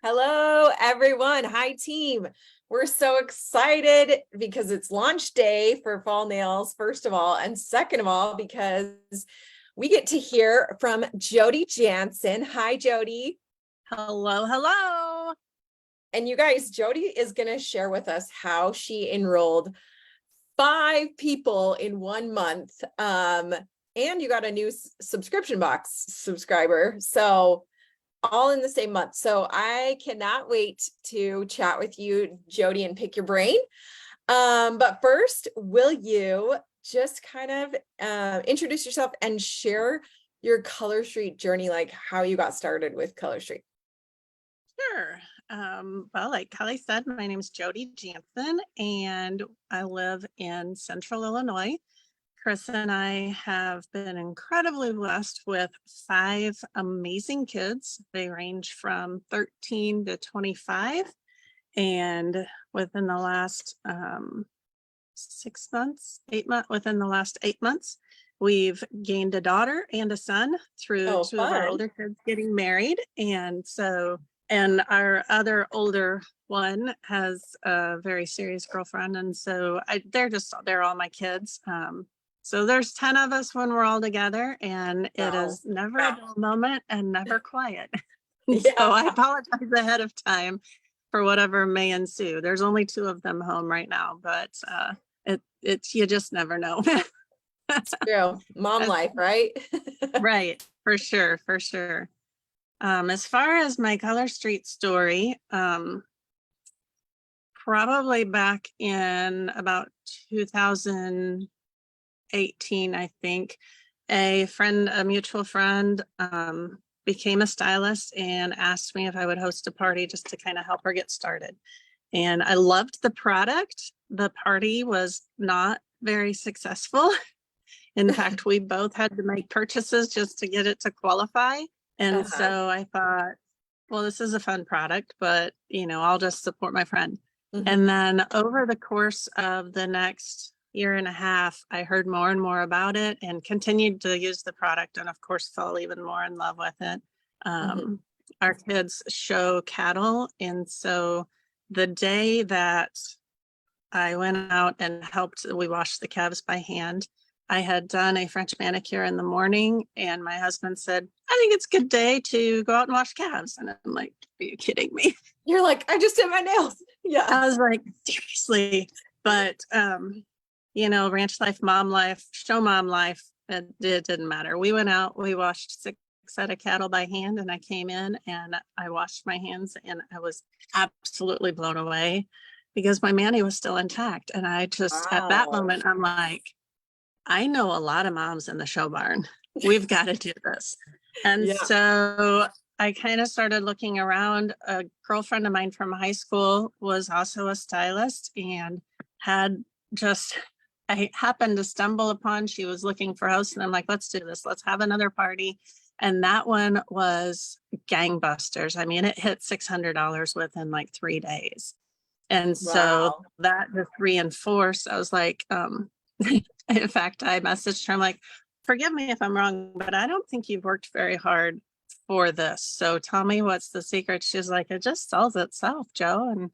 Hello, everyone. Hi, team. We're so excited because it's launch day for Fall Nails, first of all, and second of all, because we get to hear from Jody Jansen. Hi, Jody. Hello, hello. And you guys, Jody is going to share with us how she enrolled 5 people in 1 month. And you got a new subscription box subscriber. So all in the same month. So I cannot wait to chat with you, Jody, and pick your brain. But first, will you just kind of introduce yourself and share your Color Street journey, like how you got started with Color Street? Sure. Well, like Kelly said, my name is Jody Jansen, and I live in Central Illinois. Chris and I have been incredibly blessed with 5 amazing kids. They range from 13 to 25. And within the last 6 months, 8 months, within the last 8 months, we've gained a daughter and a son through 2 of our older kids getting married. And our other older one has a very serious girlfriend. And so they're all my kids. So there's 10 of us when we're all together, and it is never a dull moment and never quiet. So I apologize ahead of time for whatever may ensue. There's only 2 of them home right now, but it's you just never know. It's true. Mom life, right? Right. For sure. For sure. As far as my Color Street story, probably back in about 2018, I think, a mutual friend, became a stylist and asked me if I would host a party just to kind of help her get started. And I loved the product. The party was not very successful. In fact, we both had to make purchases just to get it to qualify. And so I thought, well, this is a fun product, but I'll just support my friend. And then over the course of the next year and a half, I heard more and more about it and continued to use the product, and of course fell even more in love with it. Our kids show cattle, and so the day that I went out and we washed the calves by hand, I had done a French manicure in the morning, and my husband said, I think it's a good day to go out and wash calves. And I'm like, are you kidding me? You're like, I just did my nails. Yeah. I was like, seriously. But ranch life, mom life, show mom life, it didn't matter. We went out, we washed 6 set of cattle by hand, and I came in and I washed my hands, and I was absolutely blown away because my mani was still intact. And I just, at that moment, I'm like, I know a lot of moms in the show barn. We've got to do this. And so I kind of started looking around. A girlfriend of mine from high school was also a stylist and I happened to stumble upon, she was looking for a host, and I'm like, let's do this. Let's have another party. And that one was gangbusters. I mean, it hit $600 within like 3 days. And so that just reinforced, I was like, in fact, I messaged her, I'm like, forgive me if I'm wrong, but I don't think you've worked very hard for this. So tell me what's the secret. She's like, it just sells itself, Joe.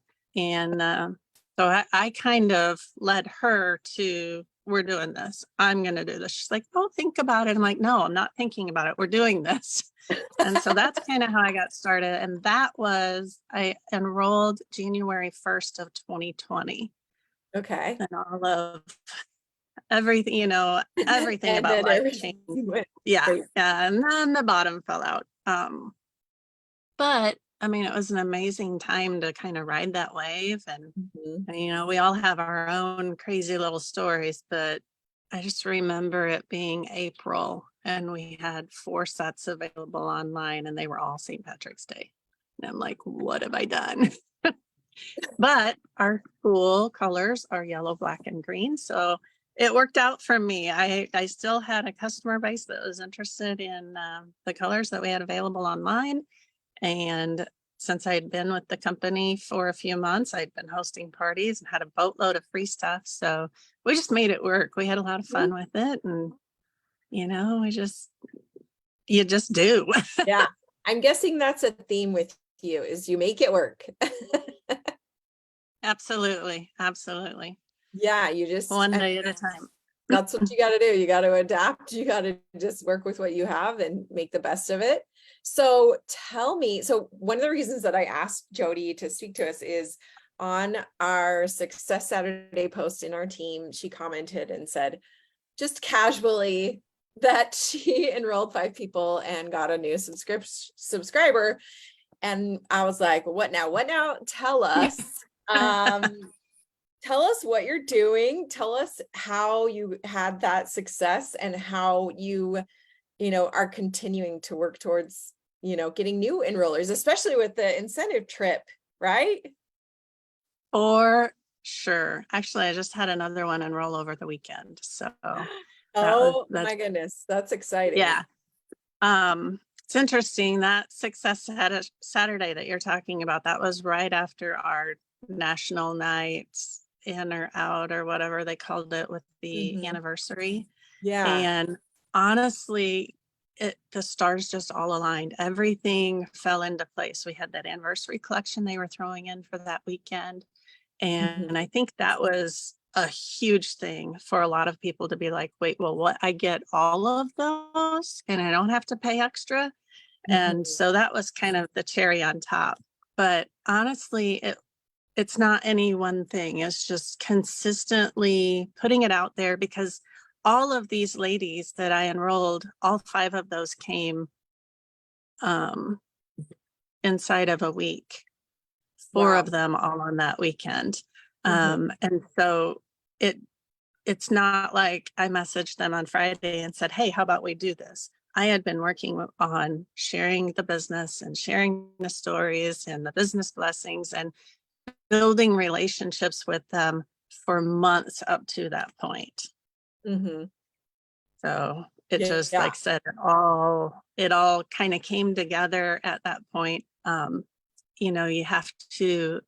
So I kind of led her to, we're doing this. I'm going to do this. She's like, oh, think about it. I'm like, no, I'm not thinking about it. We're doing this. And so that's kind of how I got started. And I enrolled January 1st of 2020. Okay. And all of everything, everything about life changed. Yeah. And then the bottom fell out. But I mean, it was an amazing time to kind of ride that wave. And, we all have our own crazy little stories, but I just remember it being April and we had 4 sets available online, and they were all St. Patrick's Day. And I'm like, what have I done? But our school colors are yellow, black, and green. So it worked out for me. I still had a customer base that was interested in the colors that we had available online. And since I'd been with the company for a few months, I'd been hosting parties and had a boatload of free stuff. So we just made it work. We had a lot of fun with it. And, you just do. Yeah. I'm guessing that's a theme with you is you make it work. Absolutely. Absolutely. Yeah, you just, One day at a time. that's what you got to do. You got to adapt. You got to just work with what you have and make the best of it. So tell me, so one of the reasons that I asked Jody to speak to us is on our Success Saturday post in our team, she commented and said, just casually, that she enrolled 5 people and got a new subscriber. And I was like, what now? What now? Tell us. Tell us what you're doing. Tell us how you had that success and how you are continuing to work towards, getting new enrollers, especially with the incentive trip, right? For sure. Actually, I just had another one enroll over the weekend. So Oh that's, my goodness, that's exciting. yeah. It's interesting that Success Saturday that you're talking about, that was right after our national nights in or out or whatever they called it with the anniversary. Yeah. And honestly, the stars just all aligned. Everything fell into place. We had that anniversary collection they were throwing in for that weekend. And I think that was a huge thing for a lot of people to be like, wait, well, what? I get all of those and I don't have to pay extra. And so that was kind of the cherry on top. But honestly, it's not any one thing. It's just consistently putting it out there, because all of these ladies that I enrolled, all 5 of those came inside of a week. 4 of them all on that weekend. And so it's not like I messaged them on Friday and said, hey, how about we do this? I had been working on sharing the business and sharing the stories and the business blessings and building relationships with them for months up to that point. So it just, like I said, it all kind of came together at that point. You have to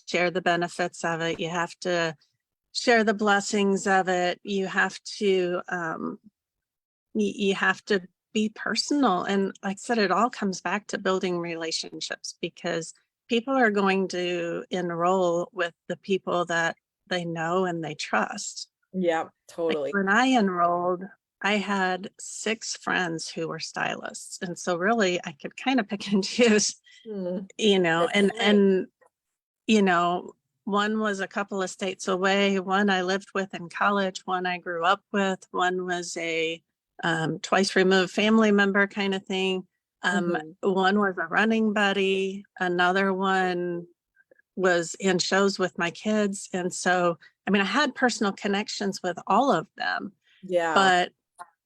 share the benefits of it. You have to share the blessings of it. You have to, you have to be personal. And like I said, it all comes back to building relationships, because people are going to enroll with the people that they know and they trust. Yeah, totally. Like when I enrolled, I had 6 friends who were stylists. And so really I could kind of pick and choose, and one was a couple of states away. One I lived with in college. One I grew up with. One was a twice removed family member kind of thing. One was a running buddy. Another one was in shows with my kids. And so, I had personal connections with all of them. Yeah. But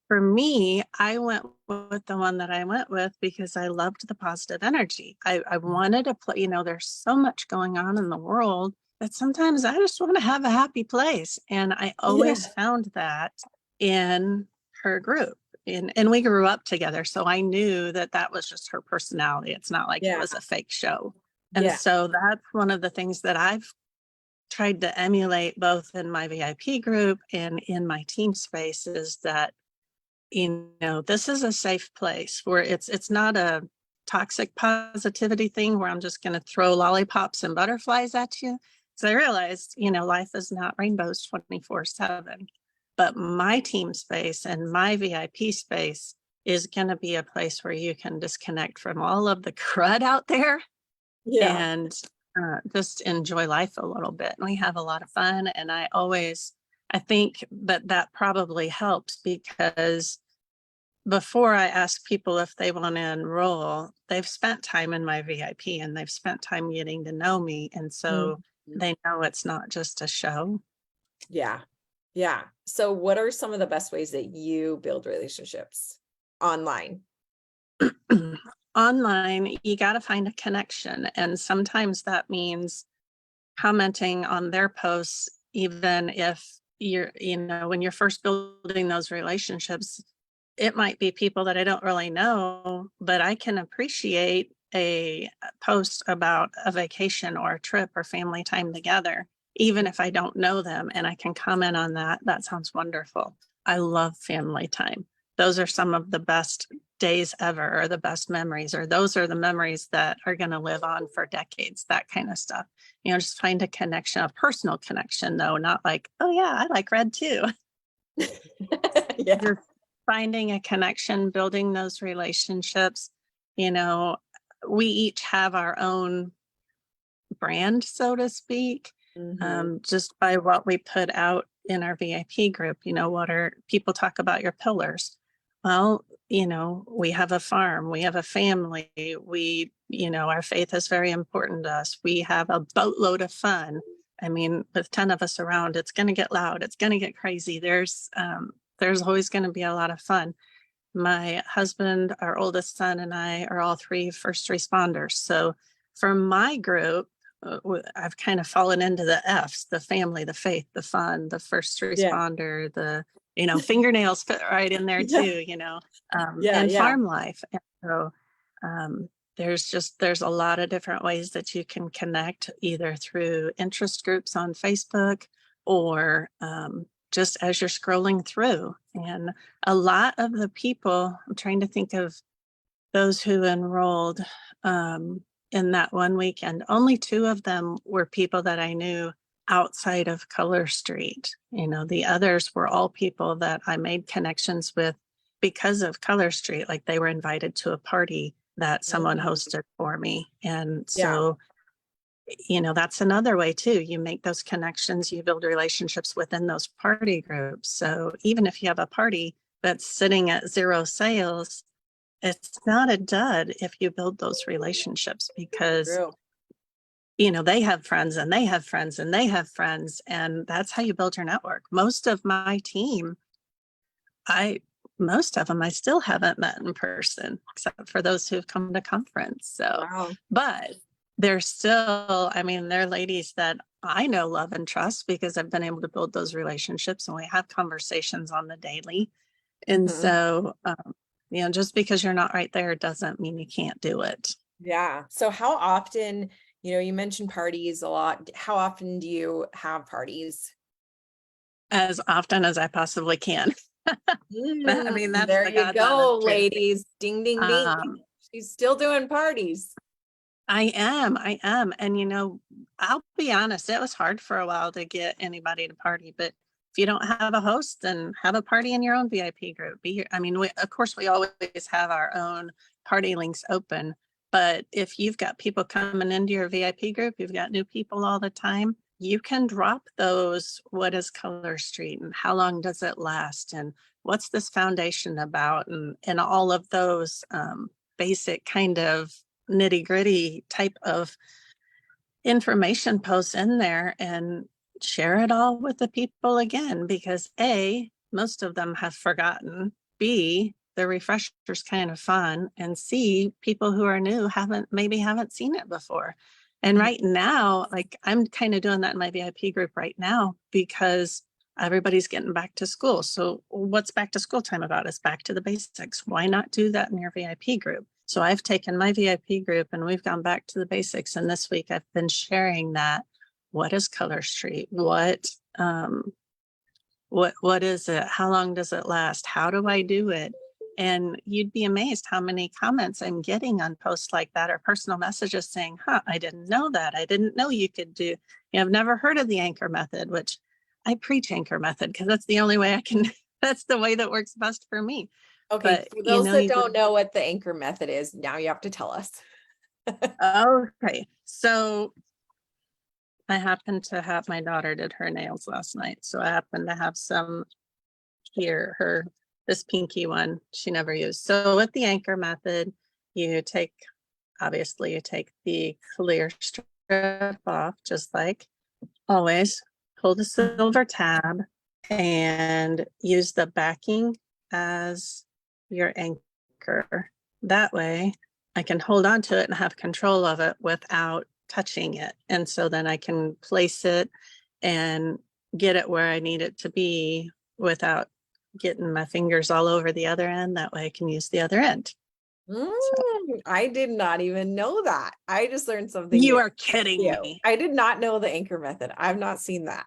for me, I went with the one that I went with because I loved the positive energy. I wanted to play, there's so much going on in the world that sometimes I just want to have a happy place. And I always found that in her group. And we grew up together. So I knew that that was just her personality. It's not like it was a fake show. And so that's one of the things that I've tried to emulate both in my VIP group and in my team space, is that, this is a safe place where it's not a toxic positivity thing where I'm just going to throw lollipops and butterflies at you. So I realized, life is not rainbows 24/7, but my team space and my VIP space is going to be a place where you can disconnect from all of the crud out there and just enjoy life a little bit. And we have a lot of fun. And I think that probably helps, because before I ask people if they want to enroll, they've spent time in my VIP and they've spent time getting to know me. And so they know it's not just a show. Yeah. Yeah. So what are some of the best ways that you build relationships online? Online, you got to find a connection. And sometimes that means commenting on their posts, even if you're, when you're first building those relationships, it might be people that I don't really know, but I can appreciate a post about a vacation or a trip or family time together, even if I don't know them, and I can comment on that. That sounds wonderful. I love family time. Those are some of the best days ever, or the best memories, or those are the memories that are going to live on for decades, that kind of stuff. Just find a connection, a personal connection though, not like, oh yeah, I like red too. Yeah. You're finding a connection, building those relationships. We each have our own brand, so to speak, Mhm. just by what we put out in our VIP group. What are people talk about your pillars? Well, we have a farm, we have a family, our faith is very important to us. We have a boatload of fun. I mean, with 10 of us around, it's going to get loud. It's going to get crazy. There's always going to be a lot of fun. My husband, our oldest son, and I are all three first responders. So for my group, I've kind of fallen into the F's: the family, the faith, the fun, the first Yeah. responder, the, fingernails fit right in there Yeah. too, Yeah. and Yeah. farm life. And so there's a lot of different ways that you can connect, either through interest groups on Facebook, or just as you're scrolling through. And a lot of the people, I'm trying to think of those who enrolled in that one weekend, only 2 of them were people that I knew outside of Color Street. The others were all people that I made connections with because of Color Street. Like, they were invited to a party that someone Mhm. hosted for me. And Yeah. so, that's another way too. You make those connections, you build relationships within those party groups. So even if you have a party that's sitting at 0 sales, it's not a dud if you build those relationships, because True. they have friends and they have friends and they have friends, and that's how you build your network. Most of my team, most of them I still haven't met in person, except for those who've come to conference. So, Wow. but they're still, I mean, they're ladies that I know, love, and trust, because I've been able to build those relationships and we have conversations on the daily. And Mhm. so, just because you're not right there doesn't mean you can't do it. Yeah. So how often, you mentioned parties a lot. How often do you have parties? As often as I possibly can. I mean, that's There the you God's honest go, truth. ladies. Ding, ding, ding. Um, She's still doing parties. I am. And I'll be honest, it was hard for a while to get anybody to party, but if you don't have a host, then have a party in your own VIP group. I mean, of course, we always have our own party links open, but if you've got people coming into your VIP group, you've got new people all the time, you can drop those. What is Color Street, and how long does it last, and what's this foundation about, and all of those basic kind of nitty gritty type of information posts in there, and share it all with the people again, because A, most of them have forgotten, B, the refresher's kind of fun, and C, people who are new maybe haven't seen it before. And Mhm. right now, like, I'm kind of doing that in my VIP group right now, because everybody's getting back to school. So what's back to school time about? Is back to the basics. Why not do that in your VIP group? So I've taken my VIP group and we've gone back to the basics. And this week I've been sharing that. What is Color Street? What is it? How long does it last? How do I do it? And you'd be amazed how many comments I'm getting on posts like that, or personal messages saying, I didn't know that. I didn't know you could do, I've never heard of the anchor method, which I preach anchor method because that's the only way I can, that's the way that works best for me. Okay, But, for those that you don't know what the anchor method is, now you have to tell us. okay. So I happened to have, my daughter did her nails last night. So I happened to have some here, this pinky one she never used. So with the anchor method, obviously you take the clear strip off, just like always, pull the silver tab and use the backing as your anchor. That way I can hold on to it and have control of it without touching it. And so then I can place it and get it where I need it to be without getting my fingers all over the other end. That way I can use the other end. So, I did not even know that. I just learned something you new. are kidding You. me. I did not know the anchor method. I've not seen that.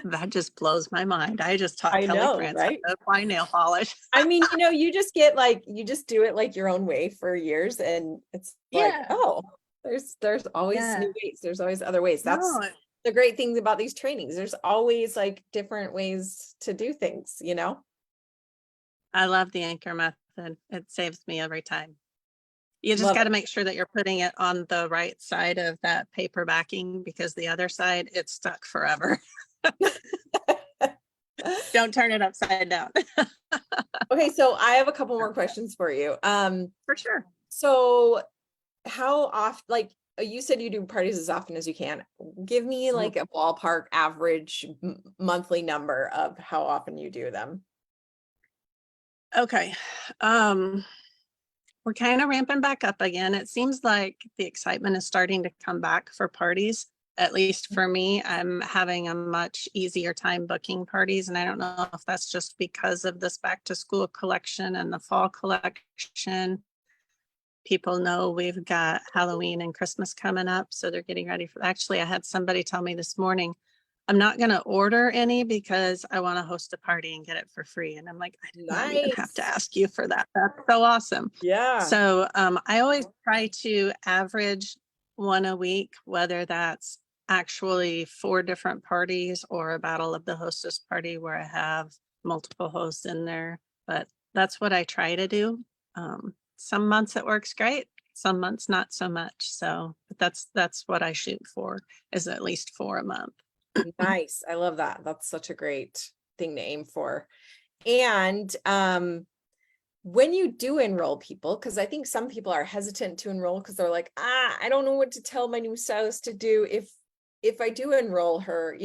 That just blows my mind. I just taught I Kelly know, France how right? to apply nail polish. I mean, you just get like, you just do it like your own way for years, and it's like, Yeah. oh, there's always Yeah. new ways. There's always other ways. That's No, the great thing about these trainings. There's always like different ways to do things, I love the anchor method. It saves me every time. You just Love got to make sure that you're putting it on the right side of that paper backing, because the other side, it's stuck forever. it. Don't turn it upside down. Okay, so I have a couple more questions for you. For sure. So how often, like you said, you do parties as often as you can. Give me like a ballpark average monthly number of how often you do them. Okay. We're kind of ramping back up again. It seems like the excitement is starting to come back for parties. At least for me, I'm having a much easier time booking parties. And I don't know if that's just because of this back to school collection and the fall collection. People know we've got Halloween and Christmas coming up, so they're getting ready for. Actually, I had somebody tell me this morning, I'm not going to order any because I want to host a party and get it for free. And I'm like, I did not even have to Nice. ask you for that. That's so awesome. Yeah. So I always try to average one a week, whether that's actually 4 different parties or a battle of the hostess party where I have multiple hosts in there. But that's what I try to do. Some months it works great, some months not so much. So but that's what I shoot for, is at least 4 a month. Nice. I love that. That's such a great thing to aim for. And when you do enroll people, because I think some people are hesitant to enroll because they're like, I don't know what to tell my new stylist to do if I do enroll her,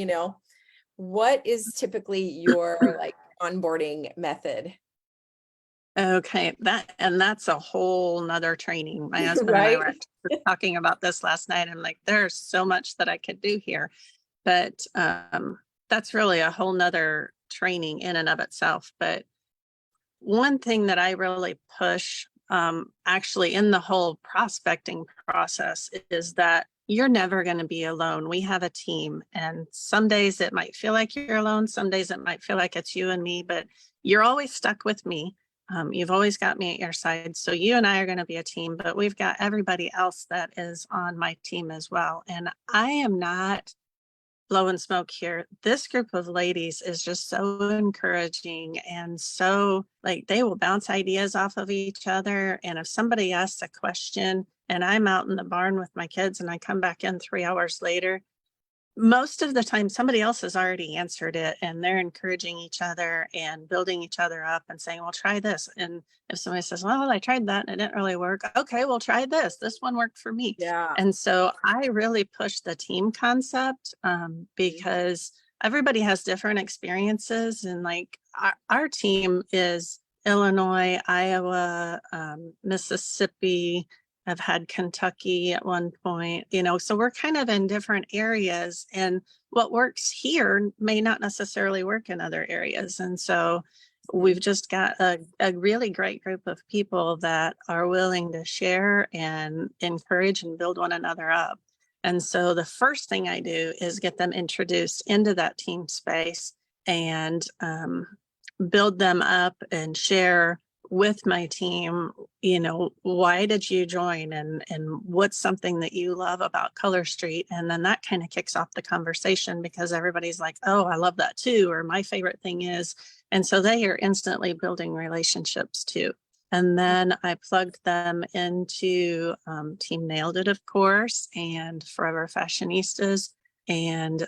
what is typically your like onboarding method? Okay, that's a whole nother training. My husband and I Right? were talking about this last night. I'm like, there's so much that I could do here, but that's really a whole nother training in and of itself. But one thing that I really push actually in the whole prospecting process is that you're never going to be alone. We have a team, and some days it might feel like you're alone. Some days it might feel like it's you and me, but you're always stuck with me. You've always got me at your side. So you and I are going to be a team, but we've got everybody else that is on my team as well. And I am not blowing smoke here. This group of ladies is just so encouraging, and so like they will bounce ideas off of each other. And if somebody asks a question and I'm out in the barn with my kids and I come back in 3 hours later, most of the time somebody else has already answered it, and they're encouraging each other and building each other up and saying, well, try this. And if somebody says, well, I tried that and it didn't really work, okay, well, try this one worked for me. Yeah. And so I really push the team concept because everybody has different experiences, and like our team is Illinois, Iowa, Mississippi. I've had Kentucky at one point, so we're kind of in different areas, and what works here may not necessarily work in other areas. And so we've just got a really great group of people that are willing to share and encourage and build one another up. And so the first thing I do is get them introduced into that team space and build them up and share with my team, why did you join, and what's something that you love about Color Street? And then that kind of kicks off the conversation, because everybody's like, oh, I love that too, or my favorite thing is. And so they are instantly building relationships too. And then I plugged them into Team Nailed It, of course, and Forever Fashionistas. And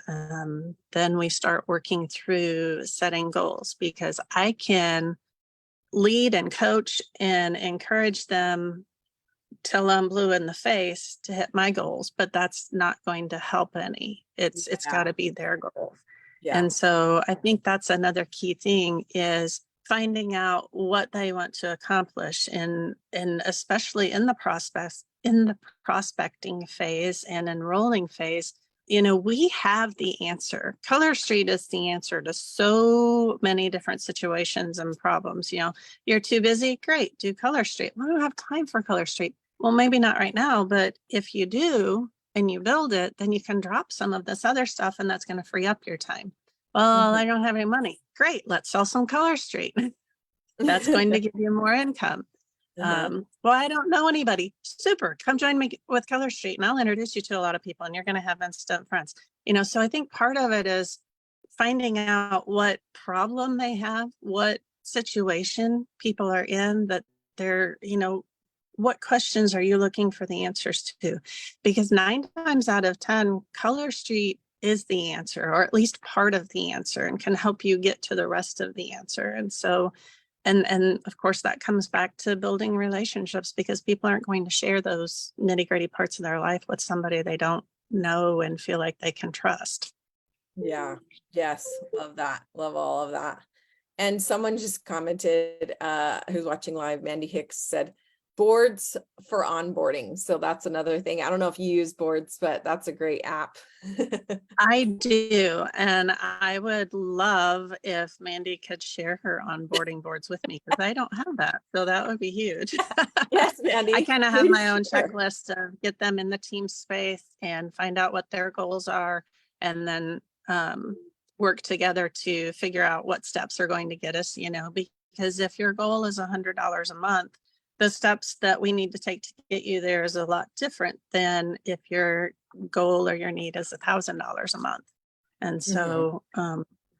then we start working through setting goals, because I can lead and coach and encourage them till I'm blue in the face to hit my goals, but that's not going to help any. It's got to be their goals. Yeah. And so I think that's another key thing, is finding out what they want to accomplish, and especially in the prospecting phase and enrolling phase. We have the answer. Color Street is the answer to so many different situations and problems. You're too busy. Great. Do Color Street. Well, I don't have time for Color Street. Well, maybe not right now, but if you do and you build it, then you can drop some of this other stuff, and that's going to free up your time. Well, Mhm. I don't have any money. Great, let's sell some Color Street. That's going to give you more income. Uh-huh. Well, I don't know anybody. Super. Come join me with Color Street and I'll introduce you to a lot of people and you're going to have instant friends. So I think part of it is finding out what problem they have, what situation people are in, that they're, what questions are you looking for the answers to? Because 9 times out of 10, Color Street is the answer, or at least part of the answer, and can help you get to the rest of the answer. And so, and of course that comes back to building relationships, because people aren't going to share those nitty-gritty parts of their life with somebody they don't know and feel like they can trust. Yeah. Yes. Love that. Love all of that. And someone just commented, who's watching live, Mandy Hicks said, boards for onboarding. So that's another thing. I don't know if you use boards, but that's a great app. I do. And I would love if Mandy could share her onboarding boards with me, because I don't have that. So that would be huge. Yes, Mandy. I kind of have please my own share. checklist to get them in the team space and find out what their goals are, and then work together to figure out what steps are going to get us, because if your goal is $100 a month, the steps that we need to take to get you there is a lot different than if your goal or your need is $1,000 a month. And so,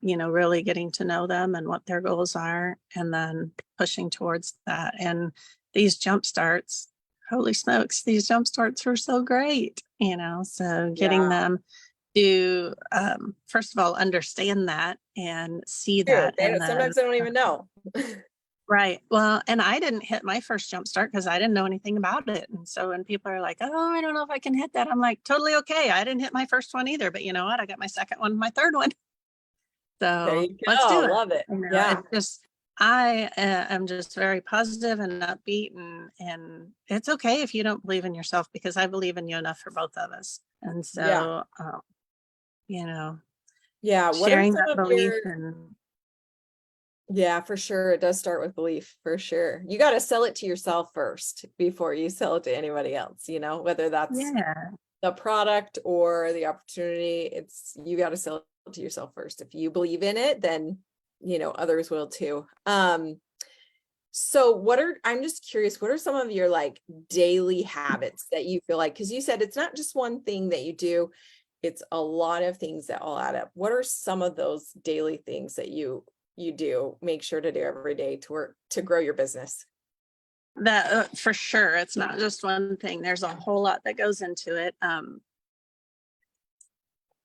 really getting to know them and what their goals are, and then pushing towards that. And these jump starts, holy smokes, these jump starts were so great, so getting Yeah. them to, first of all, understand that and see True. that. And then, Sometimes they don't even know. right. Well, and I didn't hit my first jump start because I didn't know anything about it. And so when people are like, oh, I don't know if I can hit that, I'm like, totally okay. I didn't hit my first one either, but you know what? I got my second one, my third one. There So you let's go. do it. Love it. Yeah. It's just, I am just very positive and upbeat, and it's okay if you don't believe in yourself, because I believe in you enough for both of us. And Yeah. so, you know, Yeah. What are sharing some that of belief. your, And yeah, for sure. It does start with belief, for sure. You got to sell it to yourself first before you sell it to anybody else, whether that's yeah, the product or the opportunity. You got to sell it to yourself first. If you believe in it, then others will too. So I'm just curious, what are some of your like daily habits that you feel like, because you said it's not just one thing that you do, it's a lot of things that all add up. What are some of those daily things that you do make sure to do every day to grow your business? that for sure. It's not just one thing. There's a whole lot that goes into it.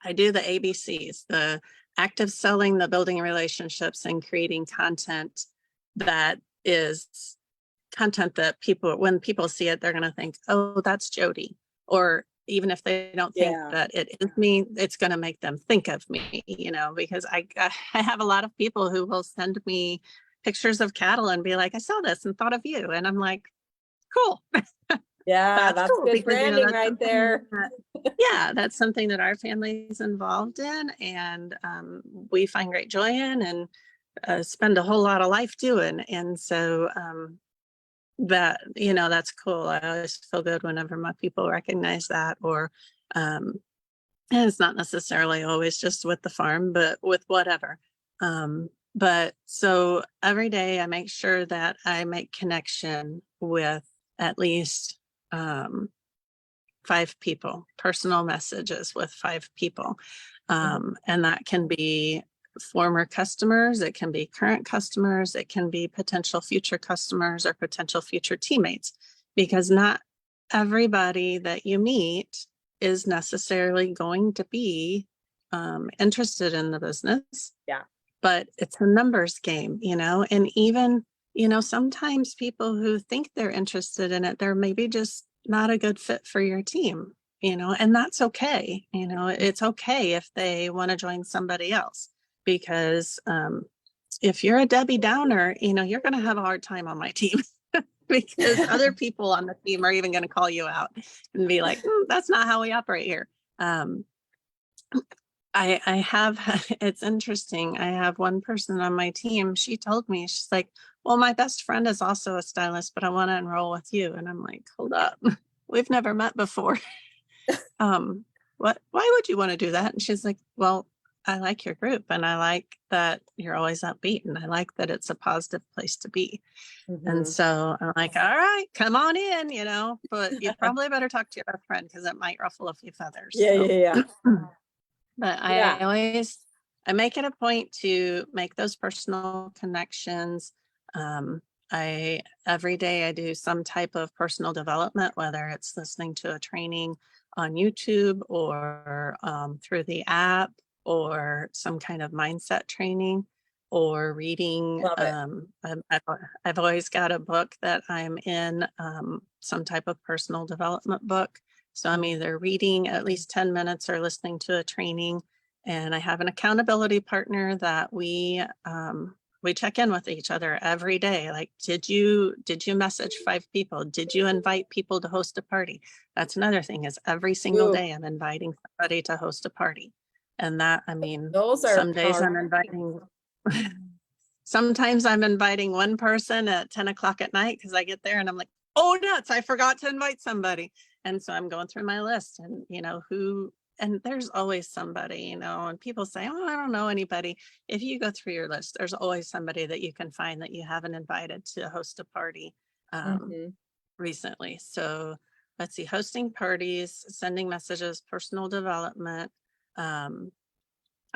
I do the ABCs, the active selling, the building relationships, and creating content that is content that when people see it, they're going to think, oh, that's Jody. Or even if they don't think Yeah. that it is me, it's going to make them think of me, because I have a lot of people who will send me pictures of cattle and be like, I saw this and thought of you. And I'm like, cool. Yeah, That's that's cool, good because branding that's right there. yeah, that's something that our family is involved in, and we find great joy in, and spend a whole lot of life doing. And so that's cool. I always feel good whenever my people recognize that. Or and it's not necessarily always just with the farm, but with whatever. But so every day I make sure that I make connection with at least 5 people, personal messages with 5 people. And that can be former customers, it can be current customers, it can be potential future customers or potential future teammates, because not everybody that you meet is necessarily going to be interested in the business. Yeah. But it's a numbers game, and even, sometimes people who think they're interested in it, they're maybe just not a good fit for your team, and that's okay. It's okay if they want to join somebody else, because if you're a Debbie Downer, you're going to have a hard time on my team. Because other people on the team are even going to call you out and be like, that's not how we operate here. I have, it's interesting. I have one person on my team. She told me, she's like, well, my best friend is also a stylist, but I want to enroll with you. And I'm like, hold up, we've never met before. Why would you want to do that? And she's like, well, I like your group and I like that you're always upbeat and I like that it's a positive place to be. And Mhm. so I'm like, all right, come on in, but you probably better talk to your best friend because it might ruffle a few feathers. Yeah, So, yeah, yeah. but Yeah. I make it a point to make those personal connections. Um, every day I do some type of personal development, whether it's listening to a training on YouTube or through the app or some kind of mindset training or reading. Love it. I've always got a book that I'm in, some type of personal development book. So I'm Mhm. either reading at least 10 minutes or listening to a training. And I have an accountability partner that we check in with each other every day. Like, did you message 5 people? Did you invite people to host a party? That's another thing, is every single Ooh, day I'm inviting somebody to host a party. And that, I mean, those are some days I'm powerful. inviting sometimes I'm inviting one person at 10 o'clock at night because I get there and I'm like, oh nuts, I forgot to invite somebody. And so I'm going through my list and and there's always somebody, and people say, oh, I don't know anybody. If you go through your list, there's always somebody that you can find that you haven't invited to host a party Mhm. recently. So let's see, hosting parties, sending messages, personal development. Um,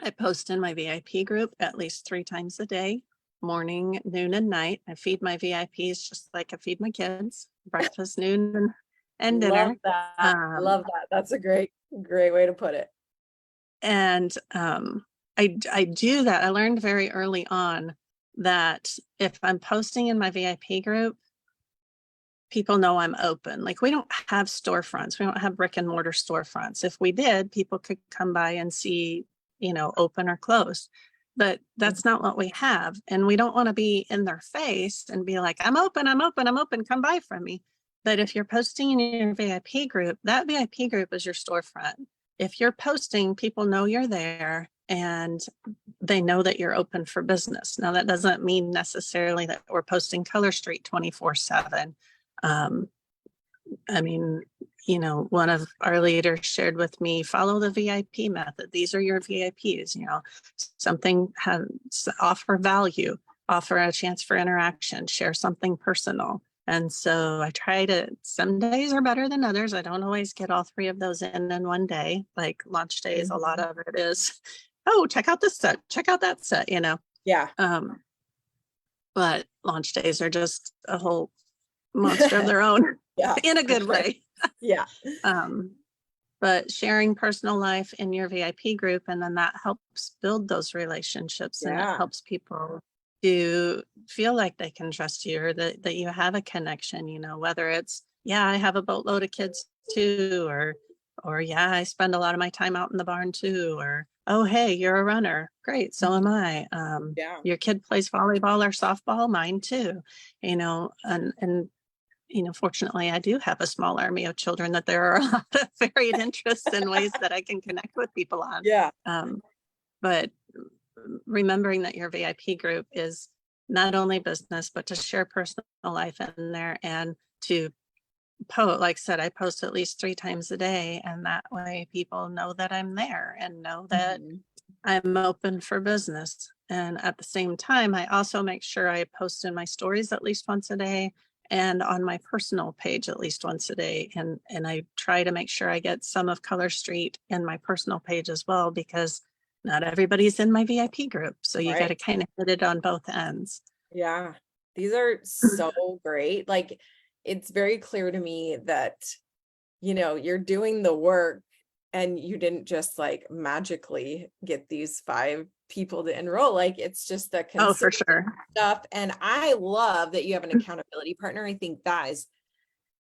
I post in my VIP group at least 3 times a day, morning, noon, and night. I feed my VIPs just like I feed my kids, breakfast, noon, and Love dinner. that. Um, Love that. That's a great, great way to put it. and I do that. I learned very early on that if I'm posting in my VIP group, people know I'm open. Like, we don't have storefronts. We don't have brick and mortar storefronts. If we did, people could come by and see, open or closed. But Mhm. that's not what we have. And we don't want to be in their face and be like, I'm open, I'm open, I'm open, come buy from me. But if you're posting in your VIP group, that VIP group is your storefront. If you're posting, people know you're there and they know that you're open for business. Now, that doesn't mean necessarily that we're posting Color Street 24/7. um, I mean, one of our leaders shared with me, follow the VIP method. These are your VIPs, something has offer value, offer a chance for interaction, share something personal. And so I try to, some days are better than others. I don't always get all 3 of those in one day. Like launch days, a lot Mhm. of it is, oh, check out this set, check out that set. Yeah. Um, but launch days are just a whole monster of their own Yeah, in a for good sure. way. Yeah. Um, but sharing personal life in your VIP group, and then that helps build those relationships and it Yeah. helps people to feel like they can trust you or that you have a connection, whether it's, yeah, I have a boatload of kids too, or yeah, I spend a lot of my time out in the barn too, or, oh, hey, you're a runner. Great. So am Mhm. I. Yeah. Your kid plays volleyball or softball, mine too, and fortunately, I do have a small army of children that there are a lot of varied interests and ways that I can connect with people on. Yeah. Um, but remembering that your VIP group is not only business, but to share personal life in there and to post, like I said, I post at least 3 times a day. And that way people know that I'm there and know that Mhm. I'm open for business. And at the same time, I also make sure I post in my stories at least once a day and on my personal page at least once a day. And I try to make sure I get some of Color Street in my personal page as well, because not everybody's in my VIP group. So you got Right. to kind of hit it on both ends. Yeah. These are so great. Like, it's very clear to me that, you're doing the work and you didn't just like magically get these 5 people to enroll. Like, it's just the Oh, for consistent sure. stuff. And I love that you have an accountability partner. I think that is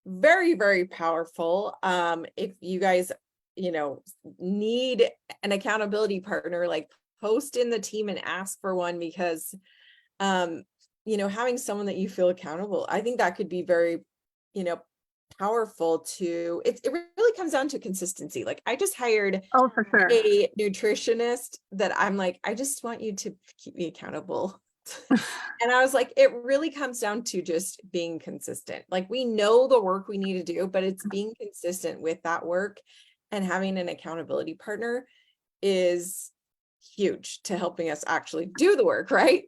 very, very powerful. If you guys, need an accountability partner, like post in the team and ask for one, because um, having someone that you feel accountable, I think that could be very, you know, powerful to it really comes down to consistency. Like, I just hired Oh, for sure. a nutritionist that I'm like, I just want you to keep me accountable. And I was like, it really comes down to just being consistent. Like, we know the work we need to do, but it's being consistent with that work, and having an accountability partner is huge to helping us actually do the work, right?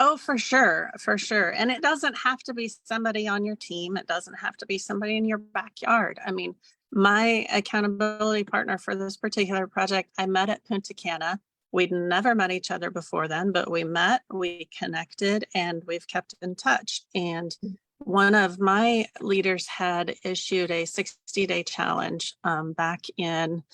Oh, for sure, for sure. And it doesn't have to be somebody on your team. It doesn't have to be somebody in your backyard. I mean, my accountability partner for this particular project, I met at Punta Cana. We'd never met each other before then, but we met, we connected, and we've kept in touch. And one of my leaders had issued a 60-day challenge back in,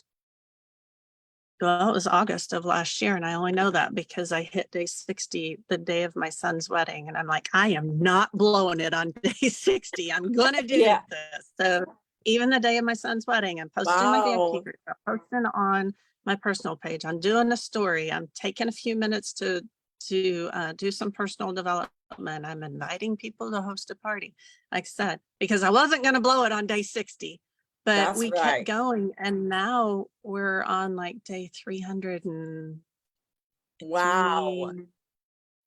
well, it was August of last year. And I only know that because I hit day 60 the day of my son's wedding. And I'm like, I am not blowing it on day 60. I'm going to do Yeah. this. So even the day of my son's wedding, I'm posting my Wow. VIP group, I'm posting on my personal page. I'm doing a story. I'm taking a few minutes to do some personal development. I'm inviting people to host a party, like I said, because I wasn't going to blow it on day 60. But That's we right. kept going, and now we're on like day 300 and Wow.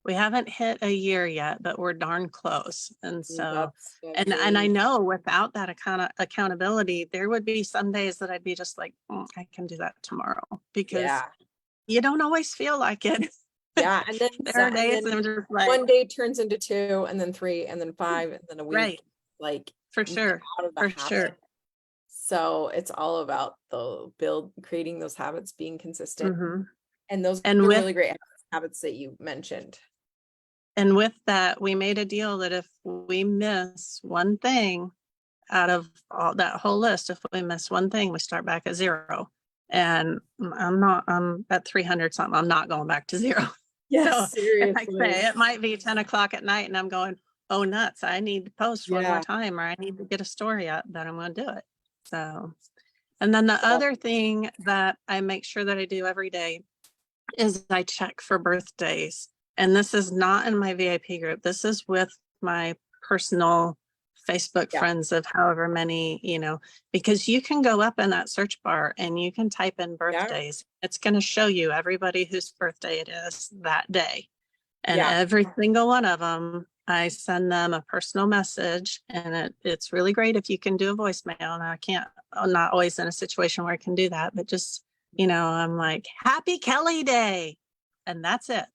we haven't hit a year yet, but we're darn close. And so, That's and I really- know without that accountability, there would be some days that I'd be just like, I can do that tomorrow, because yeah. you don't always feel like it. Yeah. And then, There are and days then I'm just like, one day turns into 2, and then 3, and then 5, and then a week. right, Like for you get sure, out of the for habit. sure. So it's all about creating those habits, being consistent. hmm And those And are with really great habits that you mentioned. And with that, we made a deal that if we miss one thing out of all that whole list, if we miss one thing, we start back at 0. And I'm at 300 something. I'm not going back to 0. Yes, So if I seriously. say it might be 10 o'clock at night and I'm going, oh nuts, I need to post one Yeah. more time, or I need to get a story up, then I'm going to do it. So, and then the So- other thing that I make sure that I do every day is I check for birthdays. And this is not in my VIP group. This is with my personal Facebook Yeah. friends of however many, because you can go up in that search bar and you can type in birthdays. It's going to show you everybody whose birthday it is that day. And Yeah. every single one of them, I send them a personal message, and it's really great if you can do a voicemail. And I'm not always in a situation where I can do that, but just, I'm like, happy Kelly Day. And that's it.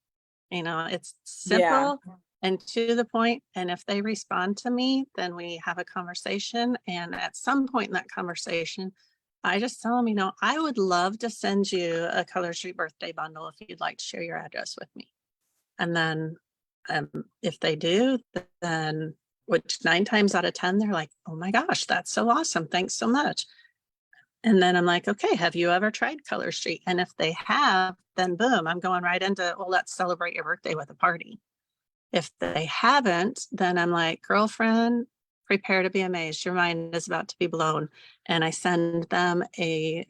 It's simple and to the point. And if they respond to me, then we have a conversation. And at some point in that conversation, I just tell them, I would love to send you a Color Street birthday bundle if you'd like to share your address with me. And then if they do, then, which 9 times out of 10, they're like, oh my gosh, that's so awesome. Thanks so much. And then I'm like, okay, have you ever tried Color Street? And if they have, then boom, I'm going right into, well, let's celebrate your birthday with a party. If they haven't, then I'm like, girlfriend, prepare to be amazed. Your mind is about to be blown. And I send them a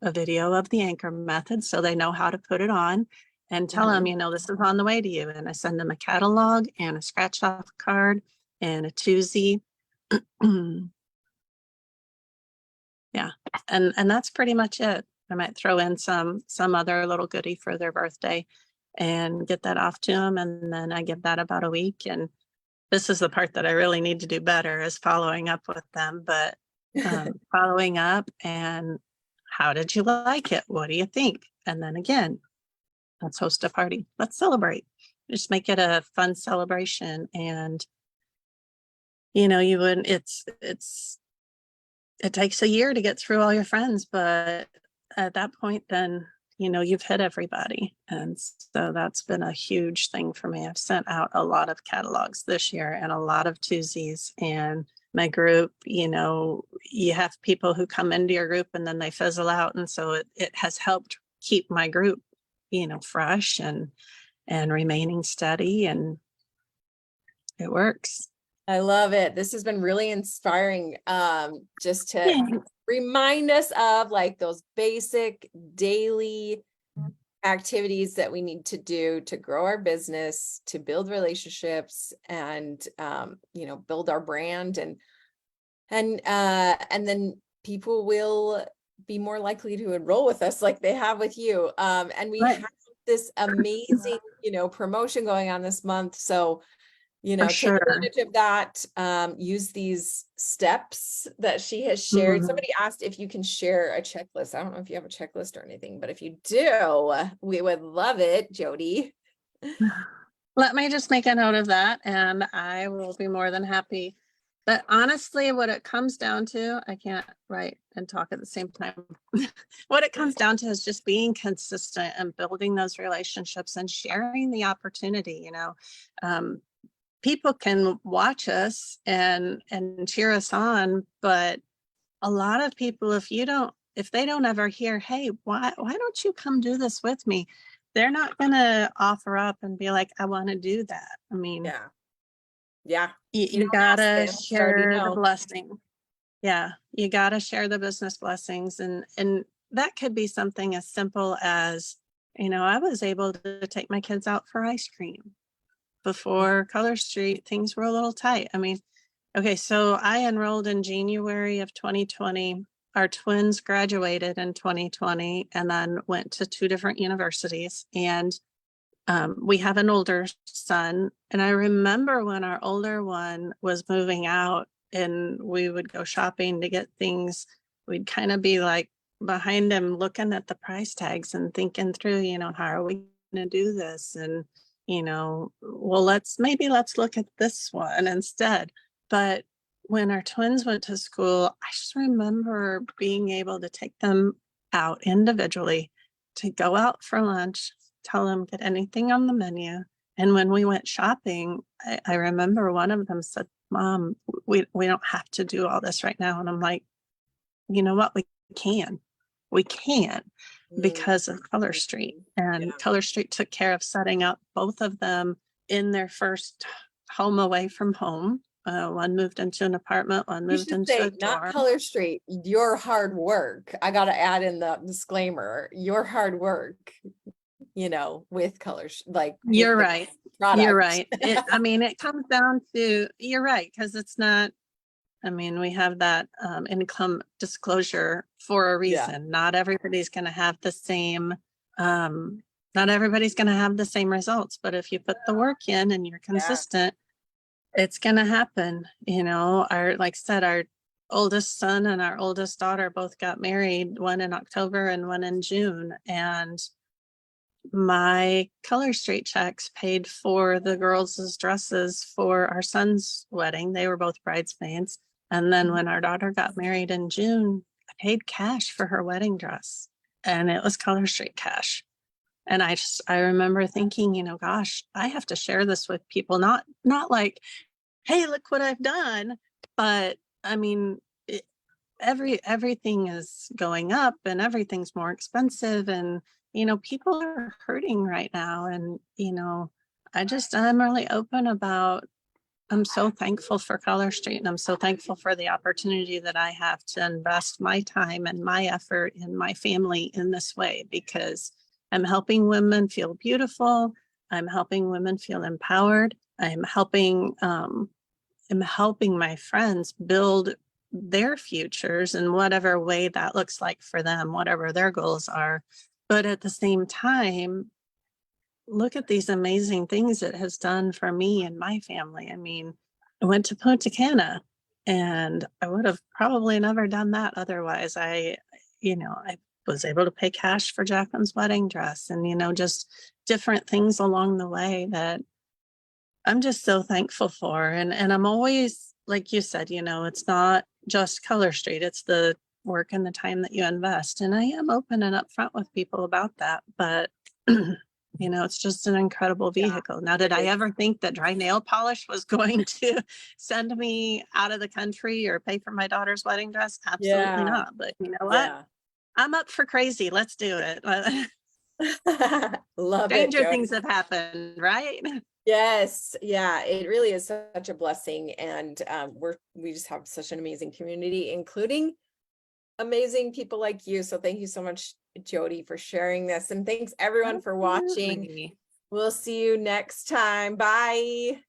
video of the anchor method so they know how to put it on, and tell them, this is on the way to you. And I send them a catalog and a scratch off card and a toozy. Yeah. And that's pretty much it. I might throw in some other little goodie for their birthday and get that off to them. And then I give that about a week. And this is the part that I really need to do better, is following up with them, but following up and how did you like it? What do you think? And then again, let's host a party. Let's celebrate. Just make it a fun celebration. And, it takes a year to get through all your friends, but at that point, then, you've hit everybody. And so that's been a huge thing for me. I've sent out a lot of catalogs this year and a lot of twosies, and my group, you have people who come into your group and then they fizzle out. And so it has helped keep my group, fresh and remaining steady, and it works. I love it. This has been really inspiring. Just to remind us of like those basic daily activities that we need to do to grow our business, to build relationships, and build our brand, and then people will be more likely to enroll with us like they have with you. And we have this amazing, promotion going on this month. So you For know, take sure. advantage of that. Use these steps that she has shared. Mhm. Somebody asked if you can share a checklist. I don't know if you have a checklist or anything, but if you do, we would love it, Jody. Let me just make a note of that and I will be more than happy. But honestly, what it comes down to, I can't write and talk at the same time. What it comes down to is just being consistent and building those relationships and sharing the opportunity, you know. People can watch us and cheer us on, but a lot of people, if they don't ever hear, hey, why don't you come do this with me? They're not gonna offer up and be like, I want to do that. I mean, Yeah. Yeah. you, If you you don't ask, gotta they already share the know. blessing. Yeah, you gotta share the business blessings, and that could be something as simple as, I was able to take my kids out for ice cream before Color Street. Things were a little tight. I mean, okay, so I enrolled in January of 2020. Our twins graduated in 2020 and then went to two different universities. And we have an older son. And I remember when our older one was moving out and we would go shopping to get things, we'd kind of be like behind him looking at the price tags and thinking through, how are we going to do this? And, well, let's look at this one instead. But when our twins went to school, I just remember being able to take them out individually to go out for lunch, tell them get anything on the menu. And when we went shopping, I remember one of them said, Mom, we don't have to do all this right now. And I'm like, you know what? We can because of Color Street. And Yeah. Color Street took care of setting up both of them in their first home away from home. One moved into an apartment, one You moved should into a say, not dorm. Color Street, your hard work. I got to add in the disclaimer, your hard work, with colors, like with You're the right. product. You're right. It comes down to, you're right, because it's not, we have that income disclosure for a Yeah. reason. Not everybody's going to have the same, not everybody's going to have the same results, but if you put the work in and you're consistent, it's going to happen. Like I said, our oldest son and our oldest daughter both got married, one in October and one in June. And my Color Street checks paid for the girls' dresses for our son's wedding. They were both bridesmaids. And then when our daughter got married in June, I paid cash for her wedding dress, and it was Color Street cash. And I remember thinking, gosh, I have to share this with people, not like, hey, look what I've done. But everything is going up and everything's more expensive, and people are hurting right now. And I'm really open about, I'm so thankful for Color Street, and I'm so thankful for the opportunity that I have to invest my time and my effort in my family in this way, because I'm helping women feel beautiful. I'm helping women feel empowered. I'm helping my friends build their futures in whatever way that looks like for them, whatever their goals are. But at the same time, look at these amazing things it has done for me and my family. I went to Punta Cana, and I would have probably never done that otherwise. I was able to pay cash for Jacqueline's wedding dress, and just different things along the way that I'm just so thankful for. And I'm always, like you said, it's not just Color Street, it's the work and the time that you invest. And I am open and upfront with people about that. But, it's just an incredible vehicle. Yeah, Now, did I ever think that dry nail polish was going to send me out of the country or pay for my daughter's wedding dress? Absolutely not. But you know what? Yeah. I'm up for crazy. Let's do it. Love it, Stranger Jody. things have happened, right? Yes. Yeah, it really is such a blessing. And we just have such an amazing community, including amazing people like you. So thank you so much, Jody, for sharing this. And thanks everyone for watching. Absolutely. We'll see you next time. Bye.